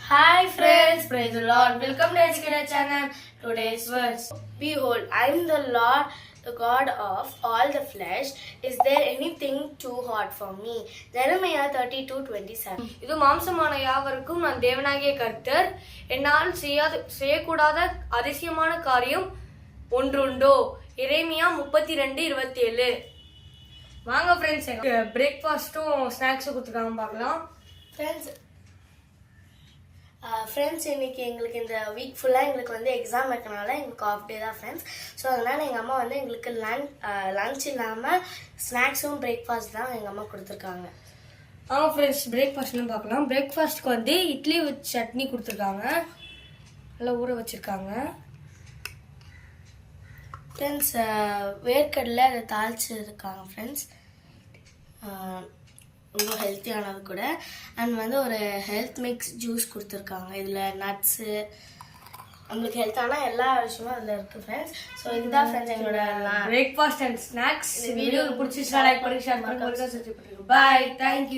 Hi friends, praise the Lord. Welcome to Educator Channel. Today's verse. Behold, I am the Lord, the God of all the flesh. Is there anything too hard for me? Jeremiah 32:27. இது மாம்சமான யாவருக்கும் நான் தேவனாகிய கர்த்தர். என்னால் செய்யக்கூடாத அதிசயமான காரியம் ஒன்றுண்டோ? எரேமியா 32:27. வாங்க ஃப்ரெண்ட்ஸ், பிரேக்ஃபாஸ்ட்டும் ஸ்நாக்ஸும் கொடுத்துருக்காங்க பார்க்கலாம். ஃப்ரெண்ட்ஸ் இன்னைக்கு எங்களுக்கு இந்த வீக் ஃபுல்லாக எங்களுக்கு வந்து எக்ஸாம் இருக்கனால எங்களுக்கு ஆஃப் டே தான் ஃப்ரெண்ட்ஸ். ஸோ அதனால் எங்கள் அம்மா வந்து எங்களுக்கு லன்ச் இல்லாமல் ஸ்நாக்ஸும் பிரேக்ஃபாஸ்ட் தான் எங்கள் அம்மா கொடுத்துருக்காங்க. ஆமாம் ஃப்ரெண்ட்ஸ், பிரேக்ஃபாஸ்ட்னு பார்க்கலாம். பிரேக்ஃபாஸ்ட்க்கு வந்து இட்லி வித் சட்னி கொடுத்துருக்காங்க, நல்லா ஊற வச்சுருக்காங்க. ஃப்ரெண்ட்ஸ் வேர்க்கடலை அதை தாளிச்சு இருக்காங்க ஃப்ரெண்ட்ஸ், ரொம்ப ஹெல்த்தியானது கூட. அண்ட் வந்து ஒரு ஹெல்த் மிக்ஸ் ஜூஸ் கொடுத்துருக்காங்க. இதில் நட்ஸு நம்மளுக்கு ஹெல்த்தான எல்லா விஷயமும் அதில் இருக்குது ஃப்ரெண்ட்ஸ். ஸோ இதுதான் ஃப்ரெண்ட்ஸ் எங்களோட பிரேக்ஃபாஸ்ட் அண்ட் ஸ்நாக்ஸ். வீடியோ பிடிச்சி லைக் பண்ணி ஷேர் பண்ணி பாய். தேங்க்யூ.